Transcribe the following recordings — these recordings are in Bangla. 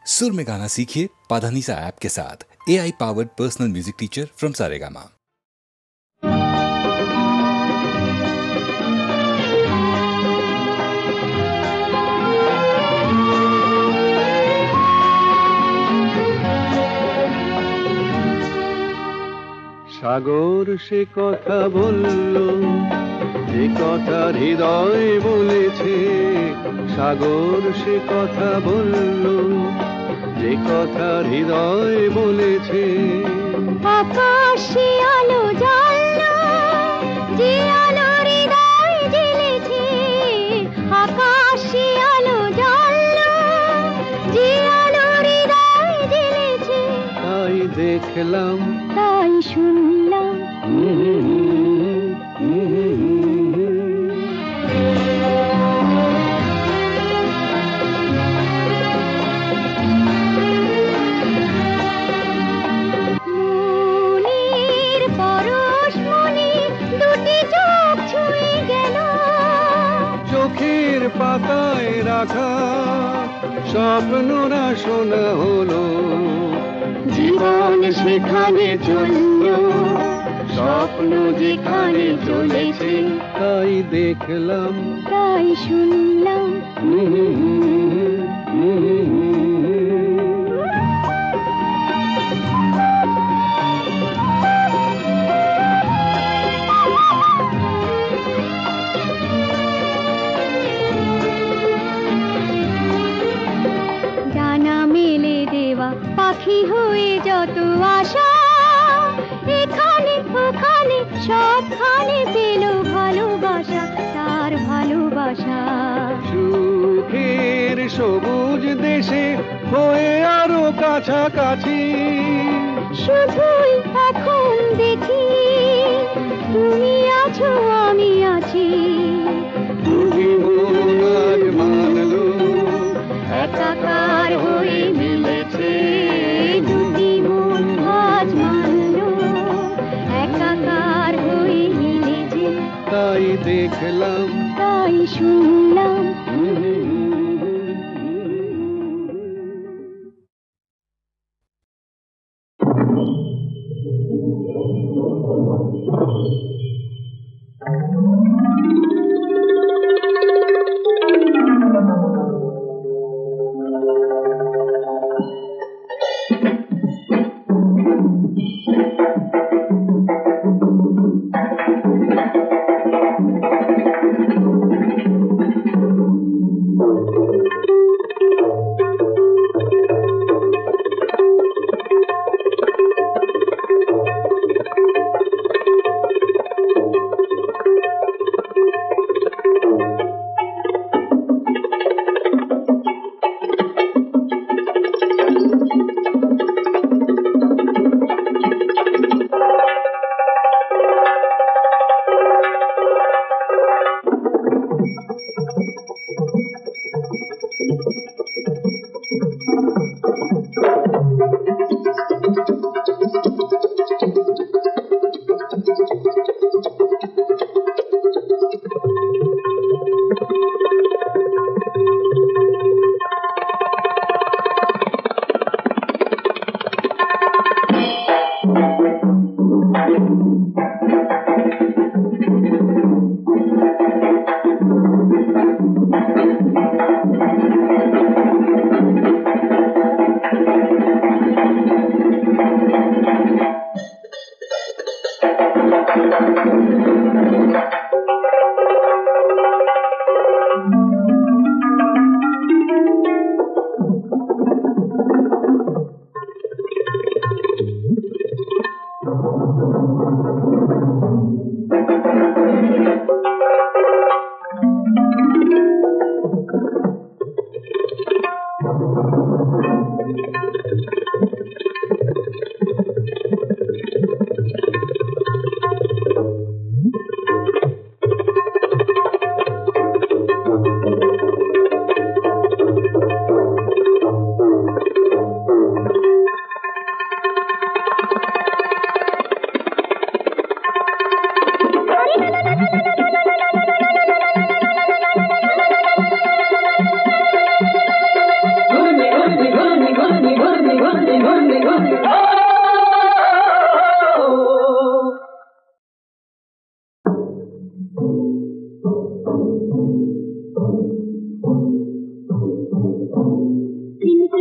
सुर में गाना सीखिए पाधानीसा ऐप के साथ। AI powered personal music teacher from Saregama. Sagar সে কথা বলল যে কথা হৃদয় বলেছে, সাগর সে কথা বলল যে কথা হৃদয় বলেছে। আকাশে আলো জ্বাললো যে আলো হৃদয় জ্বেলেছে, আকাশে আলো জ্বাললো যে আলো হৃদয় জ্বেলেছে। তাই দেখলাম তাই শুনলাম মনের পরশমণি দুটি চোখ ছুঁয়ে গেল, চোখের পাতায় রাখা স্বপ্নরা শোনা হলো। জীবন সেখানে চলল, স্বপ্ন যেখানে চলেছে। তাই দেখলাম তাই শুনলাম ডানা মেলে দেওয়া পাখি হয়ে যত আশা, এখানে ওখানে সবখানে পেল ভালোবাসা, তার ভালোবাসা। সুখের সবুজ দেশে হয়ে আরো কাছাকাছি, শুধুই এখন দেখি তুমি আছো আমি আছি। দুটি মন আজ মানলো একাকার হয়ে মিলেছে, দুটি মন আজ মানলো একাকার হয়ে মিলেছে। তাই দেখলাম তাই শুনলাম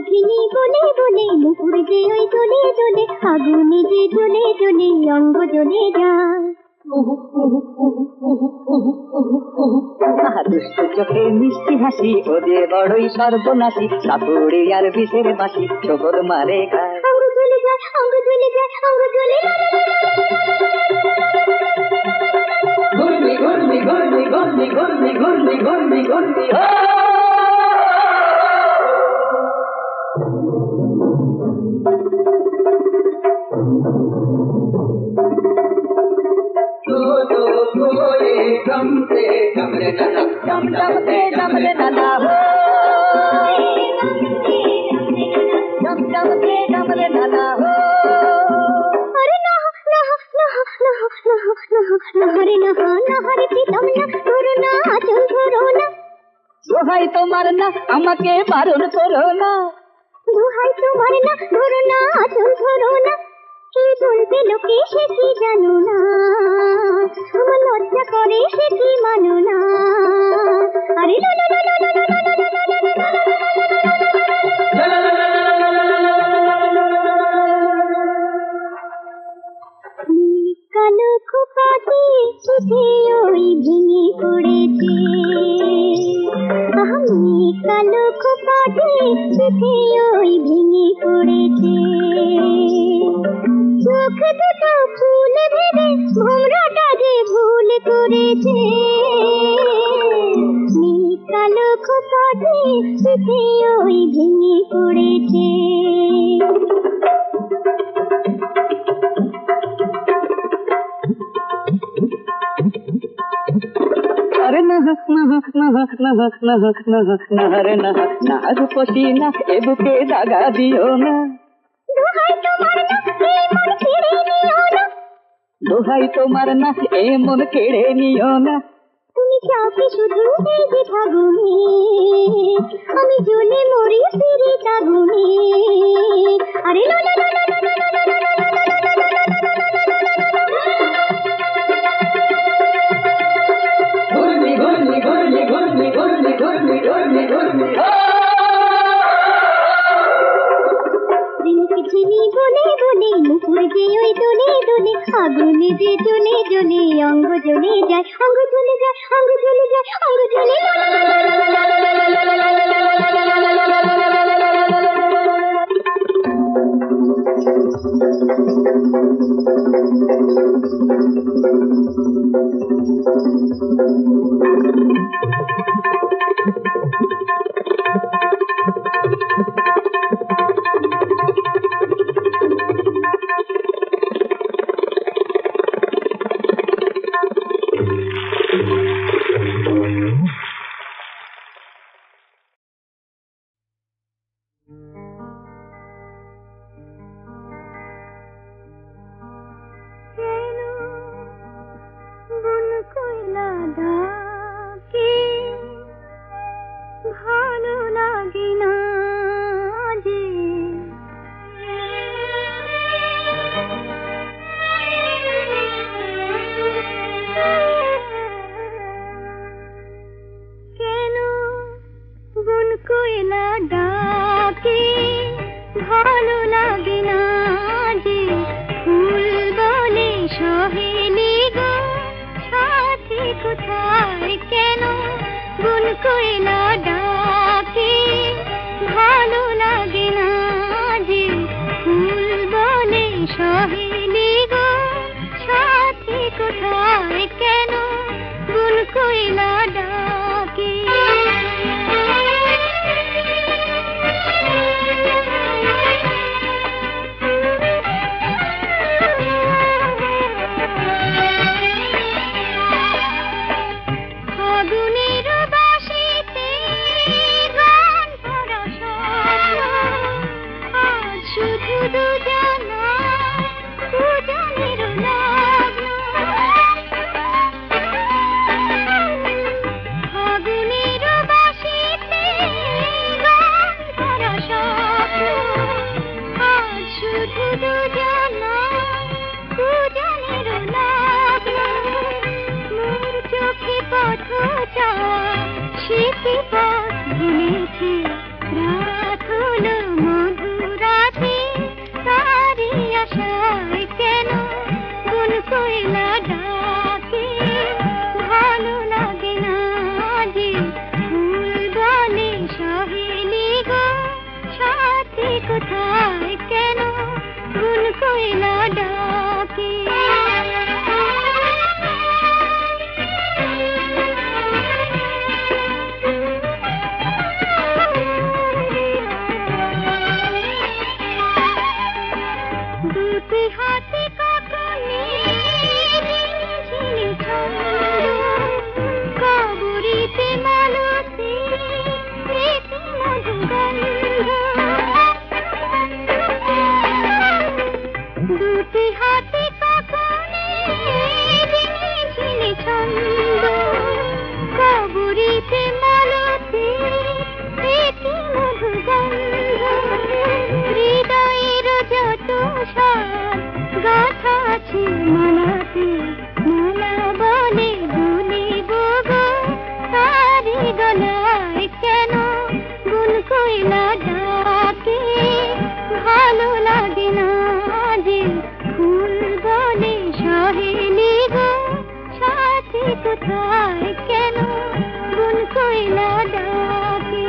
ঝিনি বলে বলে নুপুর যে ওই জ্বলে জ্বলে আগুনে যে জ্বলে জ্বলে অঙ্গ জ্বলে যায় দুষ্ট চোখে মিষ্টি হাসি ও যে বড়ই সর্বনাশী সাপুড়ে আর বিষের বাসি শোভর মারে খায় অঙ্গ জ্বলে যায় অঙ্গ জ্বলে যায় অঙ্গ জ্বলে ঘূর্ণি ঘূর্ণি ঘূর্ণি ঘূর্ণি ঘূর্ণি ঘূর্ণি ঘূর্ণি ঘূর্ণি দোহাই তোমার না আমাকে বারণ করো না দোহাই তোমার না ধরো না আচল ধরো না কি বলবে লোকে সে কি জানো না আমার লজ্জা করে সে কি মানো না আরে লা লা লা লা লা লা লা লা লা কালো খোপাতে সুধে ওই ভেঙে পড়েছে আমি কালো খোপাতে সুধে ওই ভেঙে পড়েছে চোখ দুটো ফুল ভেবে ভোমরাটা যে ভুল করেছে কালো খোপাতে সুধে ওই ভেঙে পড়েছে अरे ना रे ना रूपसी ना ए बुके दागा दियो ना दोहाई তোমার না এ মন কেড়ে নিও না তুমি চাওকে শুধু এই যে ফাগুনে আমি জ্বলে মরি ফিরে তাগুনে আরে লা লা লা লা লা লা লা লা ঘূর্ণি ঘূর্ণি ঘূর্ণি ঘূর্ণি ঘূর্ণি ঘূর্ণি ঘূর্ণি ঘূর্ণি ঝিনি বলে বলে নুপুর যে ওই দোলে দোলে আগুনে যে জ্বলে জ্বলে অঙ্গ জ্বলে যায় অঙ্গ জ্বলে যায় অঙ্গ জ্বলে যায় অঙ্গ জ্বলে ভালো লাগে না যে কেন বন কোয়লা ডাকে ভালো লাগে না যে ফুল বলে সহেলি গো সাথী কোথায় কেন বন কোয়লা ডাকে ভালো লাগে না যে ফুল বলে সহেলি গো সাথী কোথায় কেন বন কোয়লা ডাকে ফাগুনের বাঁশিতে গান ভরা স্বপ্ন আজ শুধু দুজনা দুজনের লগ্ন ফাগুনের বাঁশিতে গান ভরা স্বপ্ন আজ শুধু দুজনা দুজনের লগ্ন মোর চোখে পথ সে কি পথ ভুলেছে রাত হলো কোথায় কেন গুন কইলা ডাকে দুটি হাতে কাকনে ঝিনি ছন্দ কবরীতে মালতী প্রীতি মধুগন্ধ দুটি হাতে কাকনে ঝিনি ছন্দ কবরীতে মালতী প্রীতি মধুগন্ধ হৃদয়ের যত সার গাথা আছে মালাতে মালা বলে দুলিব গো তারি গলায় কেন গুন কইলা ডাকে ভালো লাগে না যে ফুল বলে সহেলি গো সাথী কোথায় কেন গুন কইলা ডাকে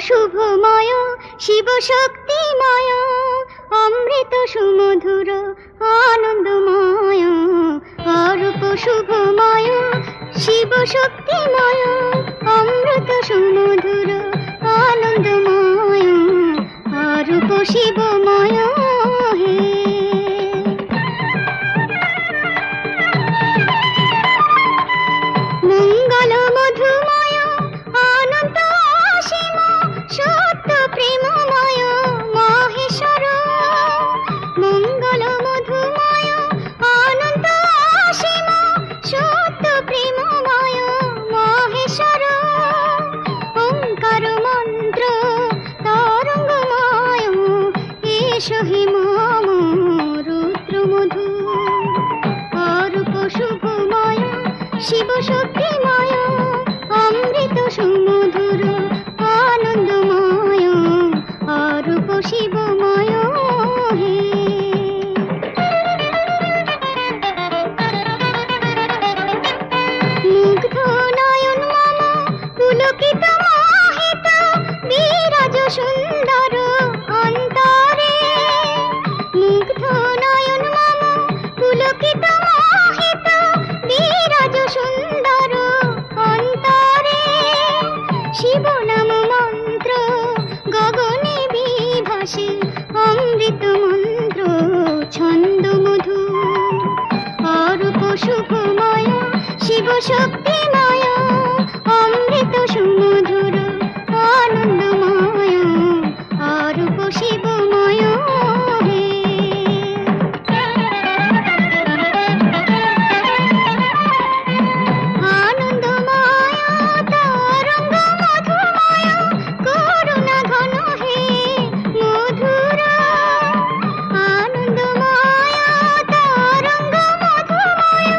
শুভময় শিব শক্তিময় অমৃত সুমধুর আনন্দময় অরূপ শুভময় শিব শক্তিময় অমৃত সুমধুর আনন্দময় অরূপ শিবময় হে মঙ্গল মধুময় অনন্ত অসীম সত্য প্রেমময় মহেশ্বর মঙ্গল মধুময় অনন্ত অসীম সত্য প্রেমময় মহেশ্বর ওঙ্কার মন্ত্র তরঙ্গময় এসো হে মম রুদ্র মধু অরূপ শুভময় শিব শক্তিময় অমৃত সুমধুর আনন্দময় অরূপ শিবময় হে মুগ্ধ নয়ন মম পুলকিত মোহিত বিরাজ সুন্দর অন্তরে মুগ্ধ নয়ন মম পুলকিত মোহিত বিরাজ সুন্দর অন্তরে শিব নাম মন্ত্র গগনে বিভাসে অমৃত মন্ত্র ছন্দ মধু অরূপ শুভময় শিব শক্তিময় অমৃত সুমধুর আনন্দময় অরূপ শিবময় হে আনন্দময় তরঙ্গ মধুময় করুণা ঘন হে মধুর আনন্দময় তরঙ্গ মধুময়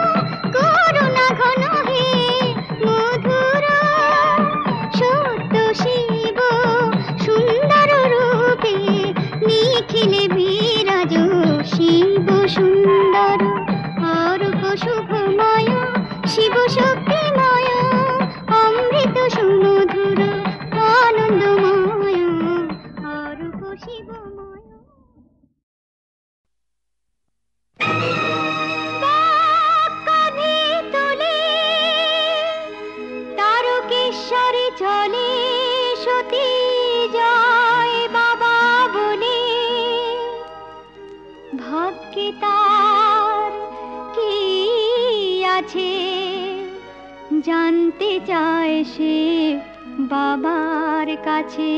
করুণা ঘন হে মধুর সত্য শিব সুন্দর রূপে নিখিলে বিরাজ শিব সুন্দর অরূপ শুভময় শিব শক্তিময় অমৃত সুমধুর আনন্দময় অরূপ শিবময় কাঁধে তোলে তারকেশ্বরে চলে সতী জয় বাবা বলে ভাগ্যে তার কি আছে জানতে চায় সে বাবার কাছে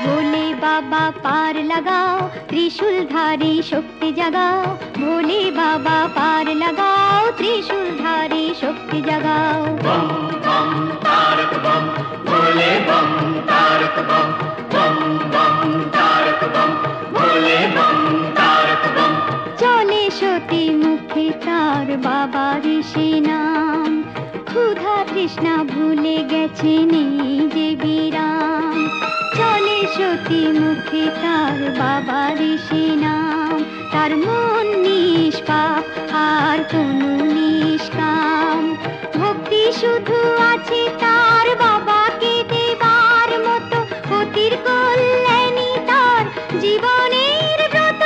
ভোলে বাবা পার লাগাও ত্রিশূলধারী শক্তি জাগাও ভোলে বাবা পার লাগাও ত্রিশূলধারী শক্তি জাগাও बम बम तारक बम भोले बम तारक बम बम बम तारक बम भोले बम तारक बम চলে সতী মুখে তার বাবা ঋষি নাম ক্ষুধা তৃষ্ণা ভুলে গেছে নেই যে বিরাম চলে সতী মুখে তার বাবা ঋষি নাম তার মন নিষ্পাপ আর কোনো নিষ্কাম ভক্তি শুধু আছে তার বাবাকে দেবার মতো অতির কল্যাণী তার জীবনের ব্রত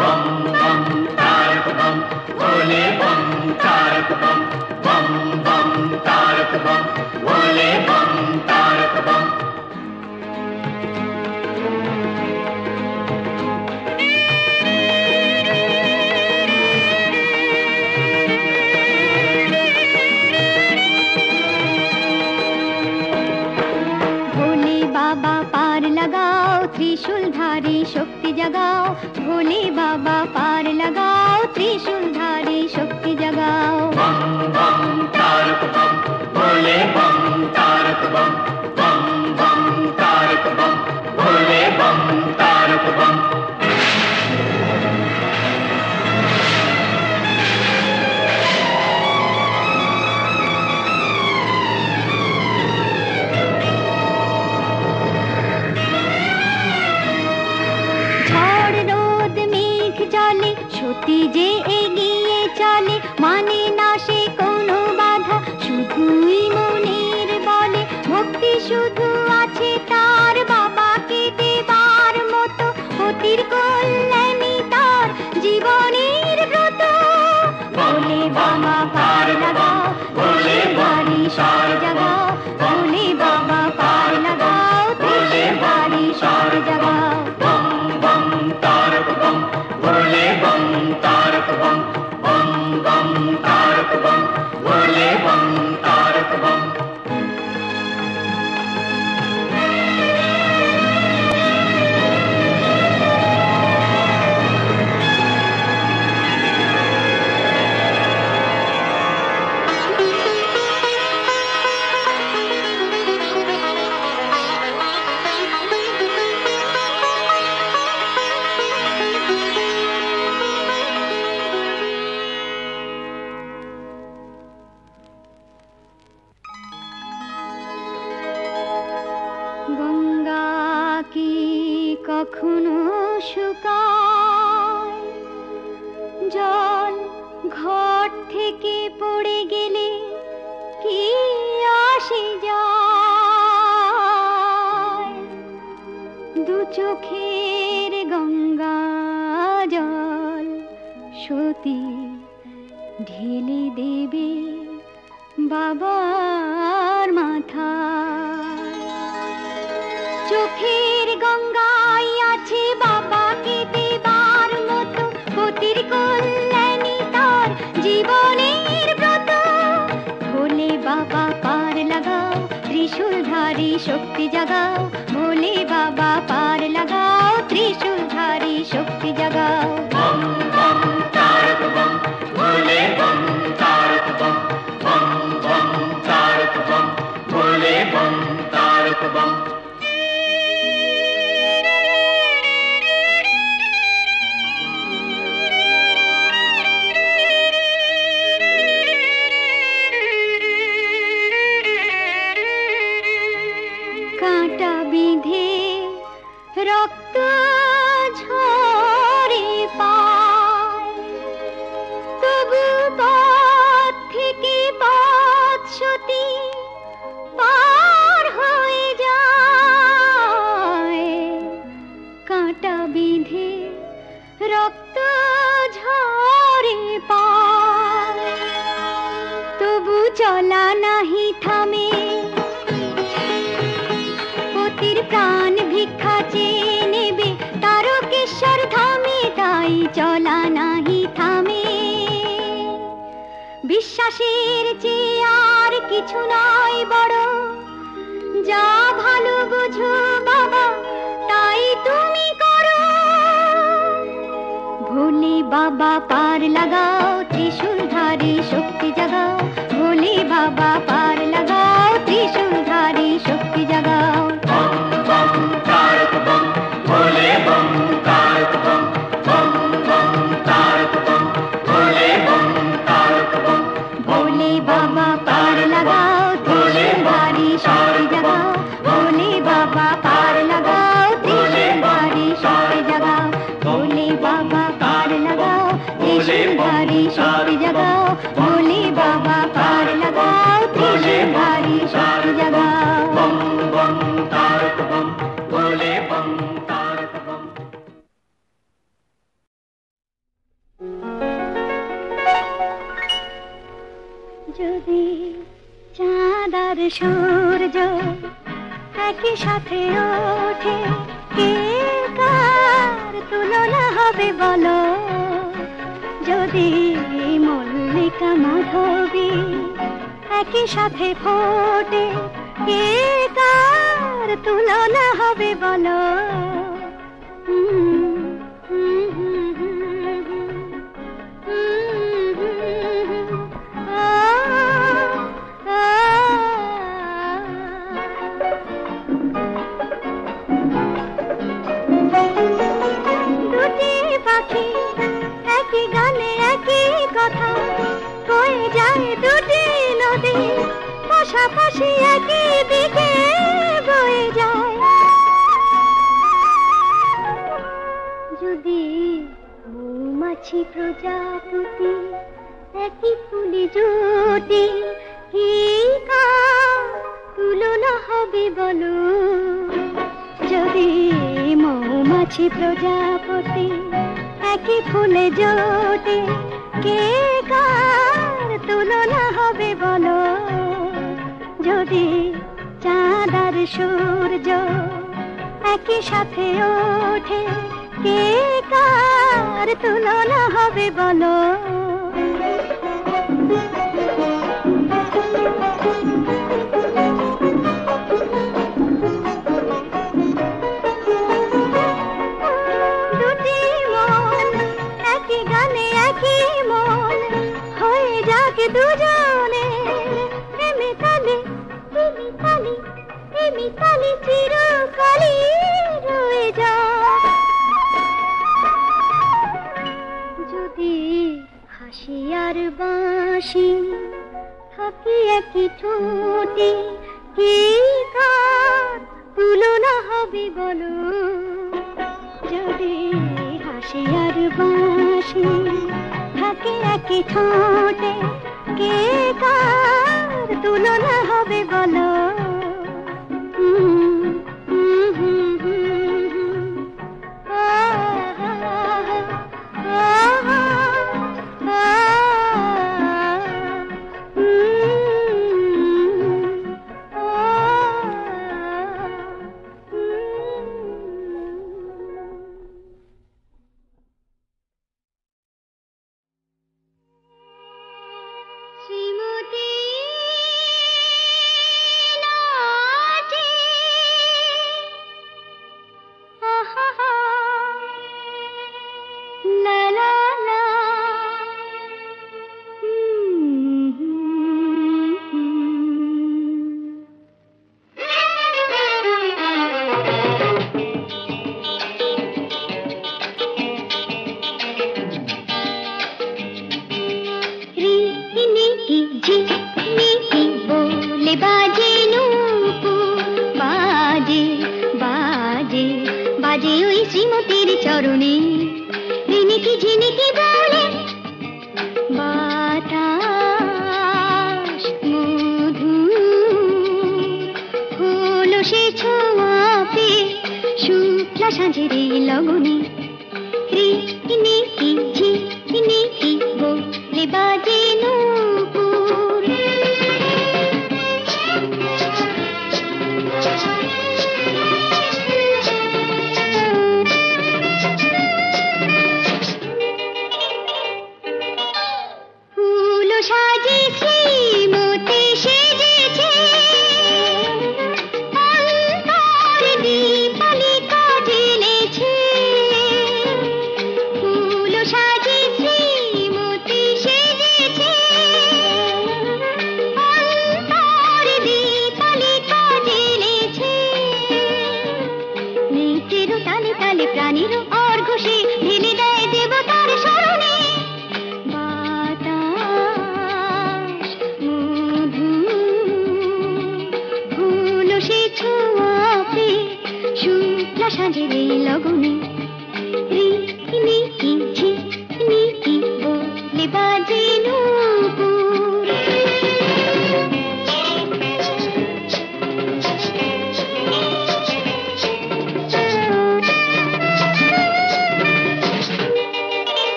बम बम तारक बम भोले बम तारक बम बम बम तारक बम भोले बम तारक बम ভোলে বাবা পার লাগাও ত্রিশূলধারী শক্তি জাগাও ভোলে বাবা পার লাগাও ত্রিশূলধারী শক্তি জাগাও बम बम तारक बम भोले बम तारक बम बम बम तारक बम भोले बम तारक बम ঝড় রোদ মেঘ চলে সতী যে এগিয়ে চলে মানে না সে কোনো বাধা শুধুই মনের বলে ভক্তি শুধু আছে পতির কল্যাণী তার জীবনের ব্রত ভোলে বাবা পার লাগাও ত্রিশূল ধারী শক্তি জাগাও ভোলে বাবা পার লাগাও ত্রিশূল ধারী শক্তি জাগাও বম বম তারক বম ভোলে বম তারক বম বম বম তারক বম ভোলে বম তারক বম গঙ্গা কি কখনো শুকায় জল ঘট থেকে পড়ে গেলে কি আসে যায় দু চোখের গঙ্গা জল সতী ঢেলে দেবে বাবার মাথায় চোখের গঙ্গায় আছে বাবাকে দেবার মতো পতির কল্যাণী তার জীবনের ব্রত ভোলে বাবা পার লাগাও ত্রিশূল ধারী শক্তি জাগাও ভোলে বাবা পার লাগাও ত্রিশূল ধারী শক্তি জাগাও বম বম তারক বম ভোলে বম তারক বম বম বম তারক বম ভোলে বম তারক বম কাঁটা বিঁধে রক্ত ঝরে পায় তবু পথ থেকে পথ সতী পার হয়ে যায় কাঁটা বিঁধে রক্ত ঝরে পায় তবু চলা নাহি থামে পতির প্রাণ ভিক্ষা চেয়ে নেবে তারকেশ্বর ধামে তাই চলা নাহি থামে বিশ্বাসের চেয়ে আর কিছু নয় বড় যা ভালো বুঝো বাবা তাই তুমি করো ভোলে বাবা পার লাগাও ত্রিশূল ধারী শক্তি জাগাও ভোলে বাবা পার লাগাও ত্রিশূল ধারী শক্তি জাগাও বম বম তারক বম ভোলে বম তারক বম বম বম তারক বম ভোলে বম তারক বম ভোলে বাবা পার লাগাও ত্রিশূল ধারী শক্তি জাগাও ভোলে বাবা পার লাগাও ত্রিশূল ধারী শক্তি জাগাও ভোলে বাবা পার লাগাও ত্রিশূল ধারী শক্তি জাগাও ভোলে বাবা পার লাগাও ত্রিশূল ধারী শক্তি জাগাও বম বম তারক বম ভোলে বম তারক বম যদি চাঁদ আর সূর্য একই সাথে ওঠে কে কার তুলনা হবে বলো যদি মল্লিকা মাধবী একই সাথে ফোটে কে কার তুলনা হবে বলো দুটি পাখি একই গানে একই কথা কয়ে যায় দুটি নদী পাশাপাশি একই দিকে বয়ে যায় যদি মৌমাছি প্রজাপতি একই ফুলি জুটি কি কার তুলনা হবে বলো যদি মৌমাছি প্রজাপতি একই ফুলে জোটে, কে কার তুলনা হবে বলো? যদি চাঁদ আর সূর্য একই সাথে ওঠে, কে কার তুলনা হবে বলো? দুটি মন একই গানে একই মন হয়ে যাক দুজনে, মিতালি মিতালি মিতালি চিরকালই রয়ে যাক। যদি হাসি আর বাঁশি থাকি একই ঠোঁটে, কে কার তুলনা হবে বলো? যদি হাসি আর বাঁশি থাকে একই ঠোঁটে, কে কার তুলনা হবে বলো?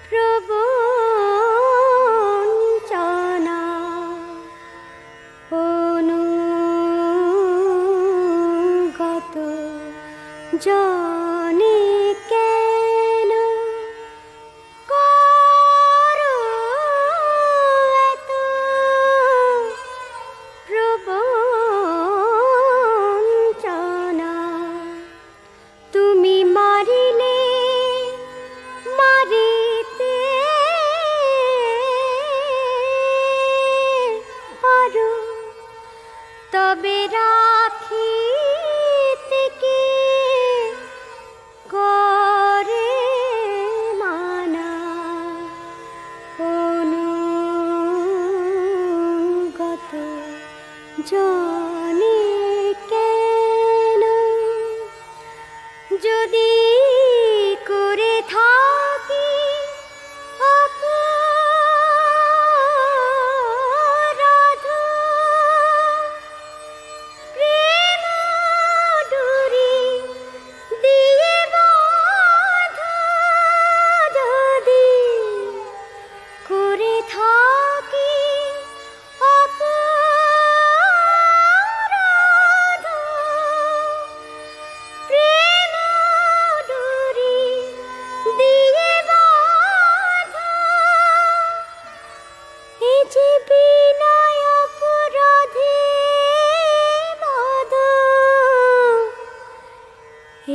প্রবল জানি কেন করো এত প্রবঞ্চনা, তুমি মারিলে মারিতে পারো, তবে রাখিতে কে করে মানা। অনুগত জানি কেন, যদি করে থাকি অপরাধ, প্রেম ডুরি দিয়ে বাঁধা, যদি করে থাকি অপরাধ, প্রেম ডুরি দিয়ে বাঁধা, এ যে বিনয় অপরাধে বাঁধ,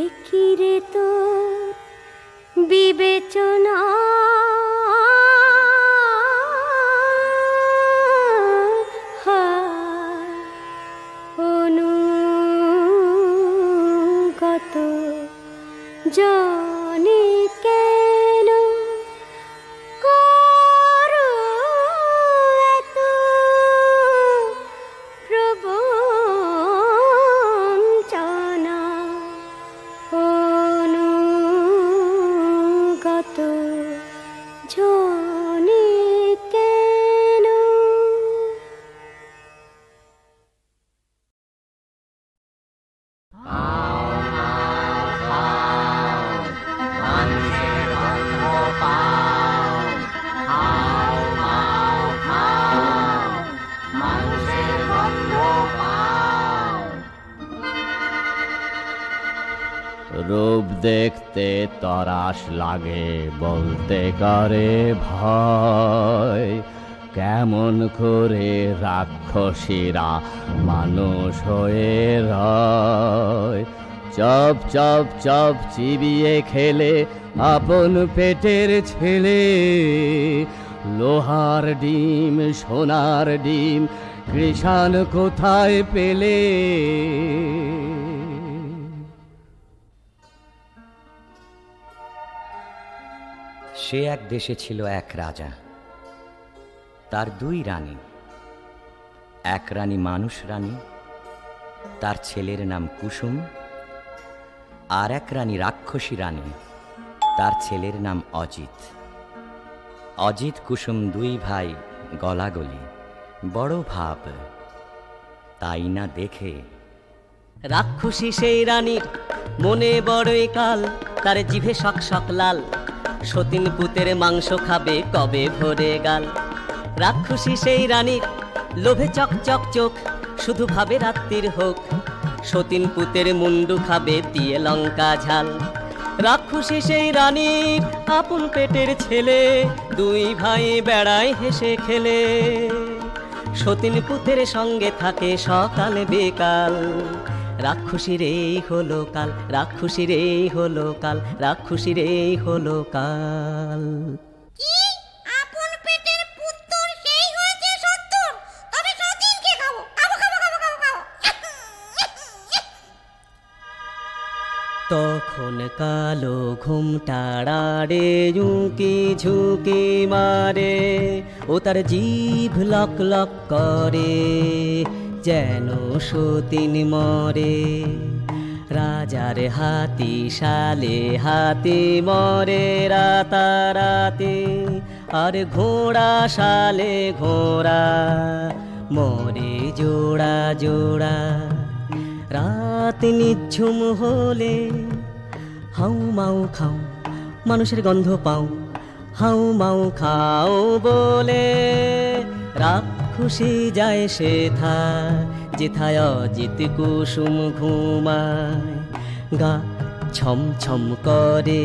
এ কি রে তোর বিবেচনা। অনুগত জানি কেন করো এত প্রবঞ্চনা। অনুগত জানি কেন। রূপ দেখতে তরাস লাগে, বলতে করে ভয়, কেমন করে রাক্ষসীরা মানুষ হয়ে রয়। চপ চপ চপ চিবিয়ে খেলে আপন পেটের ছেলে, লোহার ডিম সোনার ডিম কৃষাণ কোথায় পেলে। সে এক দেশে ছিল এক রাজা, তার দুই রানী। এক রানী মানুষ রানী, তার ছেলের নাম কুসুম। আর এক রানী রাক্ষসী রানী, তার ছেলের নাম অজিত। অজিত কুসুম দুই ভাই গলাগলি, বড় ভাব। তাই না দেখে রাক্ষসী সেই রানীর মনে বড়ই কাল, তার জিভে শক শক লাল, সতীন পুতের মাংস খাবে কবে ভরে গাল। রাক্ষসী সেই রানীর লোভে চক চক চোখ, শুধু ভাবে রাত্রির হোক, সতীন পুতের মুন্ডু খাবে দিয়ে লঙ্কা ঝাল। রাক্ষসী সেই রানীর আপন পেটের ছেলে, দুই ভাই বেড়ায় হেসে খেলে, সতীন পুতের সঙ্গে থাকে সকাল বেকাল। রাক্ষসীর এই হলো কাল, রাক্ষসীর এই হলো কাল, রাক্ষসীর এই হলো কাল। কি আপন পেটের পুত্র সেই হয়েছে 70, তবে সতীনকে খাবো খাবো খাবো খাবো খাবো খাবো। তখন কালো ঘুমটাড়াড়ে ঝুঁকি ঝুঁকি মারে, ও তার জিভ লক লক করে, যেন সতীন মরে। রাজার হাতি শালে হাতি মরে রাতারাতি, আর ঘোড়া শালে ঘোড়া মরে জোড়া জোড়া। রাত নিঝুম হলে হাউ মাউ খাও, মানুষের গন্ধ পাও, হাউ মাউ খাও বলে রাক্ষসী যায় সেথা, যেথায় অজিত কুসুম ঘুমায়। গা ছম ছম করে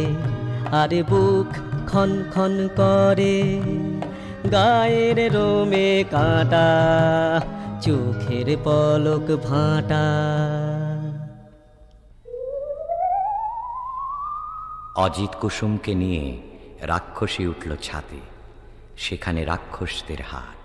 আর বুক খন খন করে, গায়ের রোমে কাঁটা, চোখের পলক ভাঁটা। অজিত কুসুমকে নিয়ে রাক্ষসী উঠল ছাদে, সেখানে রাক্ষসদের হাট।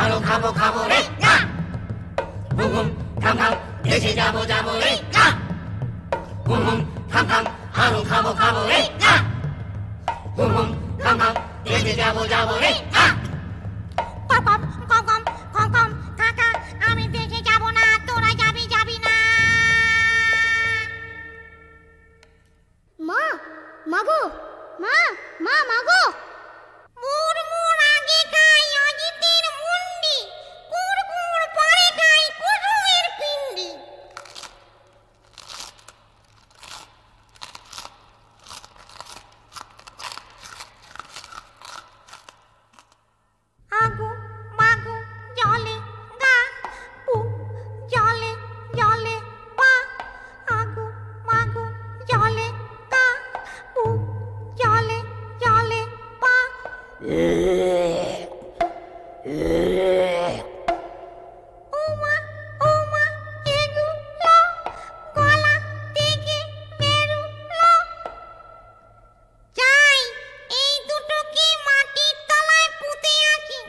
আরো খাবো খাবো রে না, বুম বুম খাম খাম দেশে যাবো যাবো রে না, বুম বুম খাম খাম আরো খাবো খাবো রে না, বুম বুম খাম খাম দেশে যাবো যাবো রে না। কম কম কম কম কম কাকা, আমি দেশে যাব না, তোরা যাবি যাবি না। মা মাগো, মা মা মাগো, মুড়মুড় আগে খাই অজিতের মুন্ডি, কুড়কুড় পরে খাই কুসুমের পিন্ডি। আগু মাগু জলে গা, পু জলে জলে পা, আগু মাগু জলে গা, পু জলে জলে পা। ওমা ওমা এগুলো গলা থেকে বেরুলো, যাই এই দুটোকে মাটির তলায় পুঁতে আসি।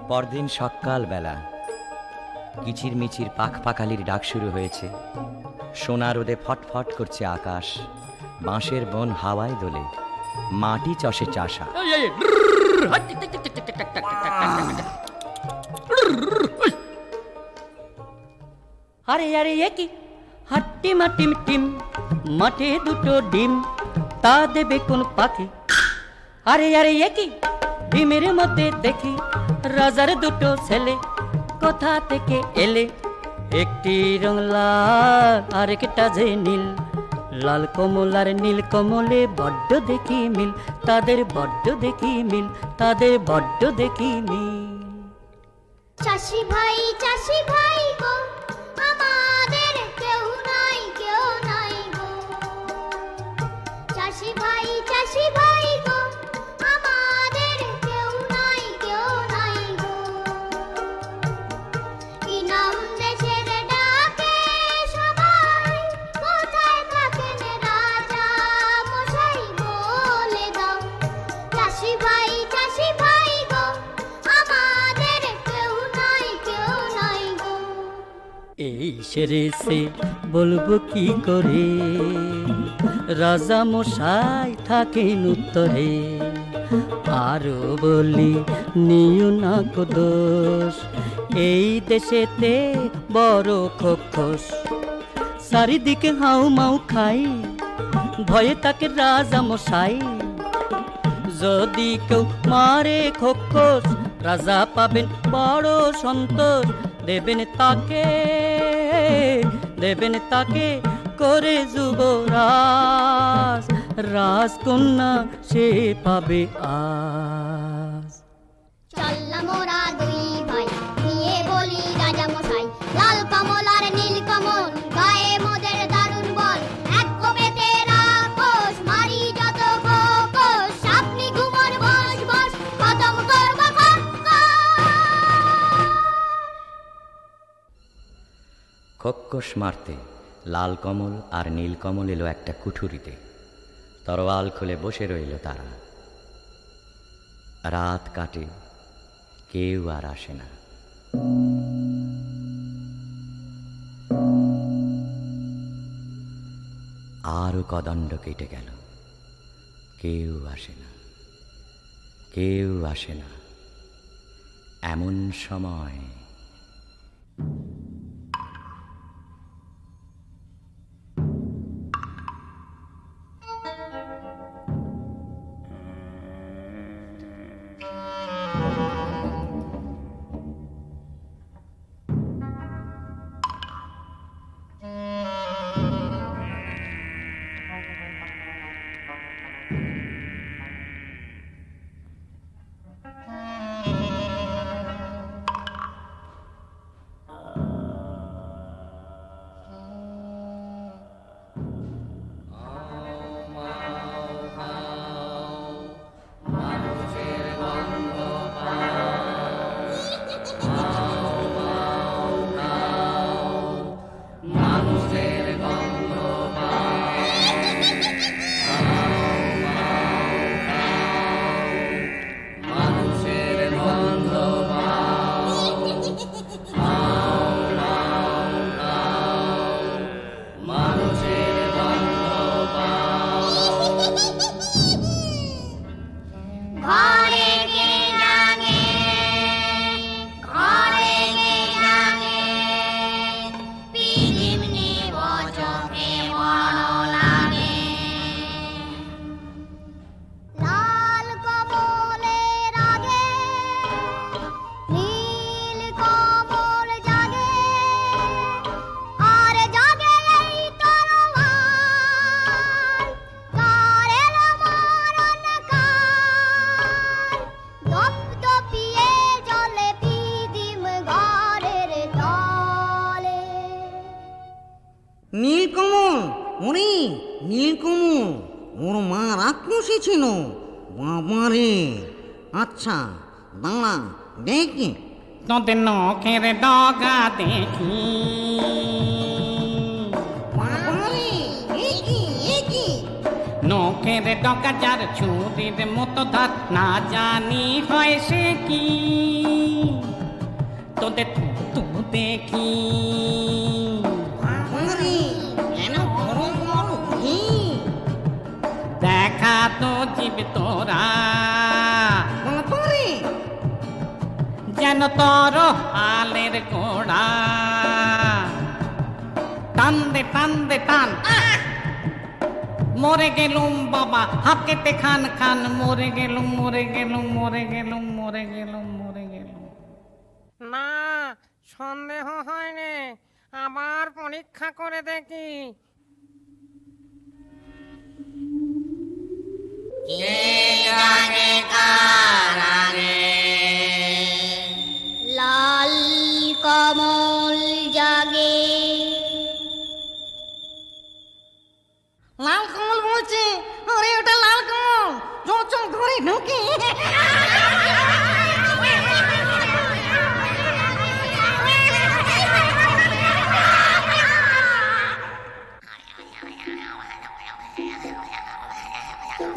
পরদিন সকালবেলা কিচির মিচির পাখ পাখালির ডাক শুরু হয়েছে। সোনা রোদে ফটফট করছে আকাশ, বাঁশের বন হাওয়ায় দোলে, মাটি চষে চাষা। আরে আরে একই হাট্টি মাটিম টিম, মাঠে দুটো ডিম, তা দেবে কোন পাখি? আরে আরে একই ডিমের মধ্যে দেখি রাজার দুটো ছেলে, কোথা থেকে এলে? একটি রং লাল আরেকটা যে নীল, লাল কমল আর নীল কমলে বড্ড দেখি মিল, তাদের বড্ড দেখি মিল, তাদের বড্ড দেখি মিল। চাষি ভাই গো, আমাদের কেউ নাই গো। চাষি ভাই গো, আমাদের কেউ নাই গো। কি নাম দেশের ডাকে সবাই, কোথায় থাকেন রাজা মশাই বলে দাও। চাষি ভাই গো, আমাদের কেউ নাই গো। এই সেরে সে বলবো কি করে, রাজা মশাই থাকেন উত্তরে। আরো বলি নিও না কো দোষ, এই দেশেতে বড় খোখস, চারিদিকে হাউ মাউ খাই, ভয়ে তাকে রাজা মশাই। যদি কেউ মারে খোখস, রাজা পাবেন বড় সন্তোষ, দেবেন তাকে করে যুবরাজ, রাজকন্যা সে পাবে আজ। চললাম মোরা দুই ভাই, নিয়ে বলি রাজা মশাই, লাল কমল আর নীল কমল, গায়ে মোদের দারুণ বল, এক কোপেতে রাক্ষস মারি যত খোকস, আপনি ঘুমোর বস বস খতম করব খোক্কস মারতে লাল কমল আর নীল কমল এলো একটা কুঠুরিতে, তরোয়াল খুলে বসে রইল তারা। রাত কাটে, কেউ আর আসে না। আরো কদণ্ড কেটে গেল, কেউ আসে না। এমন সময় নীলকমল, ওর মা রাক্ষসী ছিল। বাবারে, আচ্ছা দাঁড়া দেখি। তোদের নখের ডগা দেখি। বাবারে, এ কি? নখের ডগা যার ছুরির মতো ধার, না জানি হয় সে কি। তোদের তু দেখি। বাবারে, কেন বড় বড় ঘি? দেখা তো জীব তোরা, বাবারে, যেন তোর আলের গোড়া। টান দে টান দে টান, মরে গেলুম বাবা হাত কেটে খান খান। মরে গেলুম মরে গেলুম মরে গেলুম মরে গেলুম মরে গেলুম। না, সন্দেহ হয়নি, আবার পরীক্ষা করে দেখি। লাল কমল জাগে। লাল কমল বলছে। আরে ওটা লাল কমল, চল ধরে ঢুকি।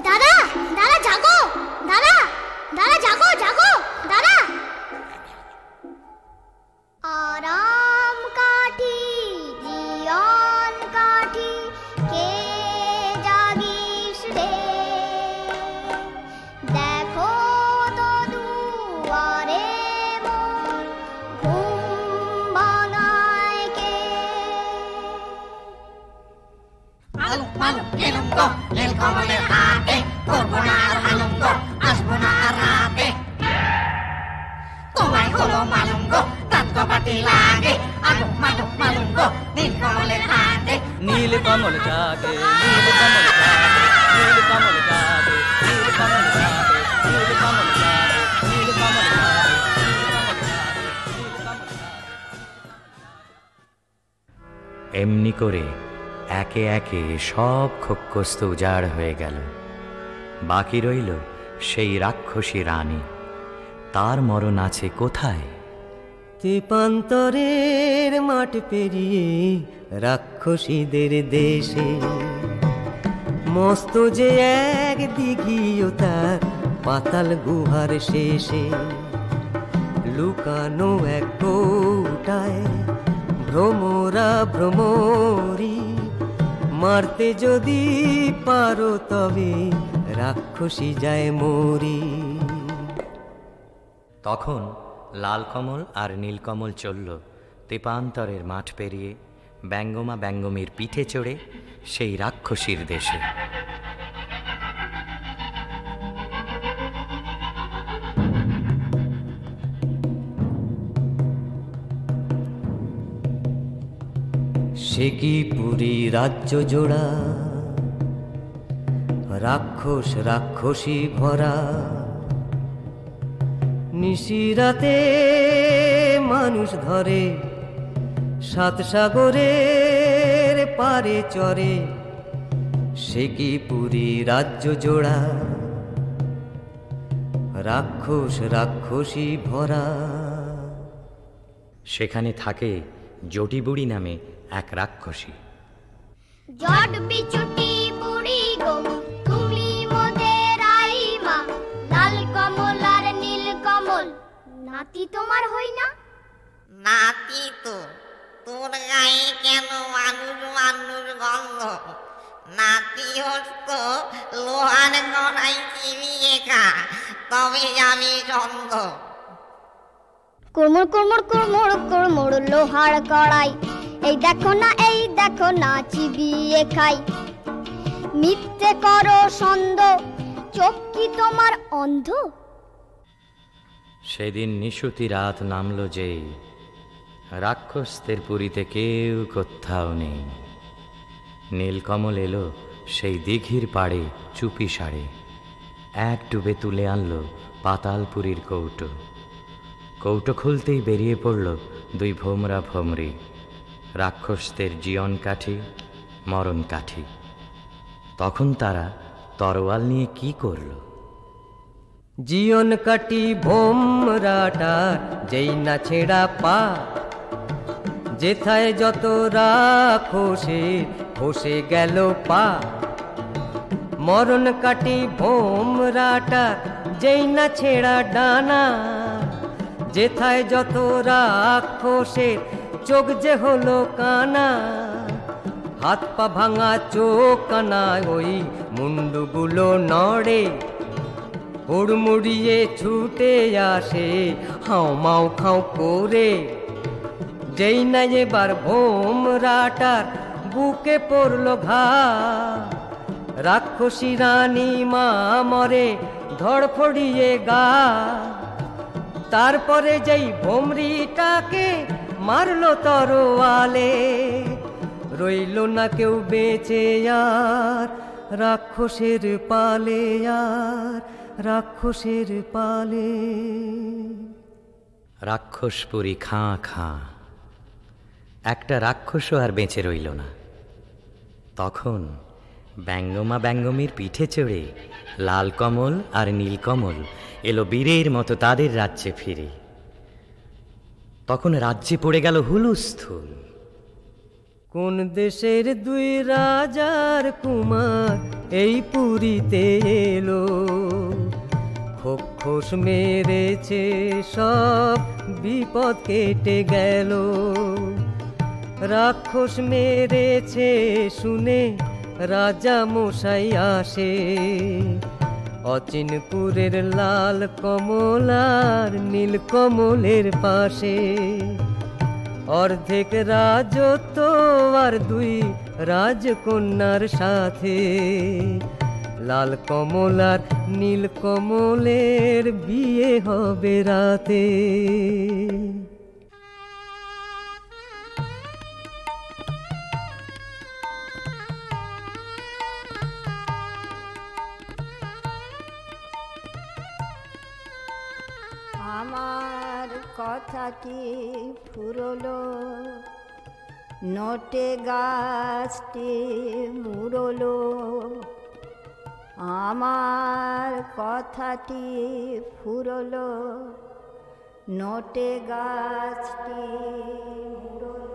দাদা দাদা জাগো, দাদা দাদা জাগো জাগো দাদা। আরাম কাঠি জীবন কাঠি, কে জাগিস রে? দেখো তো দুয়ারে মোর, ঘুম ভাঙায় কে? আলু আলু এলুম গো, নীলকমলের হাতে, করবো না আর আলুম গো, আসবো না আর রাতে। তোমায় হলো মালুম গো, দাঁত কপাটি লাগে। আলু মালু মালুম গো, নীলকমলের হাতে। নীল কমল জাগে, নীল কমল জাগে, নীল কমল জাগে, নীল কমল জাগে, নীল কমল জাগে, নীল কমল জাগে, নীল কমল জাগে। এমনি করে একে একে সব খোক্কস্ত উজাড় হয়ে গেল। বাকি রইল সেই রাক্ষসী রানী। তার মরণ আছে কোথায়? তেপান্তরের মাঠ পেরিয়ে রাক্ষসীদের দেশে, মস্ত যে এক দিঘিও তার পাতাল গুহার শেষে। লুকানো এক কৌটায় ভ্রমরা ভ্রমরি, মারতে যদি পারো তবে রাক্ষসী যায় মরি। তখন লাল কমল আর নীলকমল চলল তেপান্তরের মাঠ পেরিয়ে, ব্যঙ্গমা ব্যঙ্গমীর পিঠে চড়ে সেই রাক্ষসীর দেশে। সে কি পুরী রাজ্য জোড়া, রাক্ষস রাক্ষসী ভরা। নিশিরাতে মানুষ ধরে, সাত সাগরের পারে চরে। সে কি পুরী রাজ্য জোড়া, রাক্ষস রাক্ষসী ভরা। সেখানে থাকে জটিবুড়ি নামে এক রাক্ষসী। জট বিচুটি বুড়ি গো, তুমি মোদের আইমা। লাল কমল আর নীল কমল, নাতি তোমার হই না? নাতি তো, তোর গায়ে কেন মানুষ মানুষ গন্ধ? নাতি হতো লোহার গড়াই চিবিয়ে খা, তবে আমি গন্ধ। কুড়মুড় কুড়মুড় কুড়মুড় কুড়মুড় লোহার কড়াই, এই দেখো না চিবিয়ে খাই। মিথ্যে করো সন্দ, চোখ কি তোমার অন্ধ? সেদিন নিশুতি রাত নামল যে, রাক্ষসদের পুরীতে কেউ কোথাও নেই। নীলকমল এলো সেই দিঘির পাড়ে চুপি সারে, এক ডুবে তুলে আনলো পাতালপুরীর কৌটো। কৌটো খুলতেই বেরিয়ে পড়ল দুই ভোমরা ভোমরি, রাক্ষসদের জীবন কাঠি মরণ কাঠি। তখন তারা তরোয়াল নিয়ে কি করল? জীবন কাটি ভোমরাটার যেই না ছেঁড়া পা, যেথায় যত রাক্ষসে খসে গেল পা। মরণ কাটি ভোমরাটার যেই না ছেঁড়া ডানা, যেথায় যত রাক্ষসের চোখ যে হলো কানা। হাত পা ভাঙা চোখ কানা ওই মুন্ডুগুলো নড়ে, হুড়মুড়িয়ে ছুটে আসে হাও মাও খাও করে। যেই না এবার ভোমরাটার বুকে পড়ল ঘা, রাক্ষসী রানী মা মরে ধড়ফড়িয়ে গা। তারপরে যেই ভোমরিটাকে মারলো তরোয়ালে, রইল না কেউ বেঁচে আর রাক্ষসের পালে, আর রাক্ষসের পালে। রাক্ষসপুরী খাঁ খাঁ, একটা রাক্ষসও আর বেঁচে রইল না। তখন ব্যঙ্গমা ব্যঙ্গমীর পিঠে চড়ে লাল কমল আর নীলকমল এলো বীরের মতো তাদের রাজ্যে ফিরে। তখন রাজ্যে পড়ে গেল হুলুস্থুল। কোন দেশের দুই রাজার কুমার এই পুরীতে এলো, খোখোস মেরেছে সব বিপদ কেটে গেল। রাক্ষস মেরেছে শুনে রাজা মশাই আসে, অচিনপুরের লাল কমল আর নীল কমলের পাশে। অর্ধেক রাজত্ব আর দুই রাজকন্যার সাথে, লাল কমল আর নীল কমলের বিয়ে হবে রাতে। আমার কথাটি ফুরলো, নোটে গাছটি মুড়লো। আমার কথাটি ফুরলো, নোটে গাছটি মুড়লো।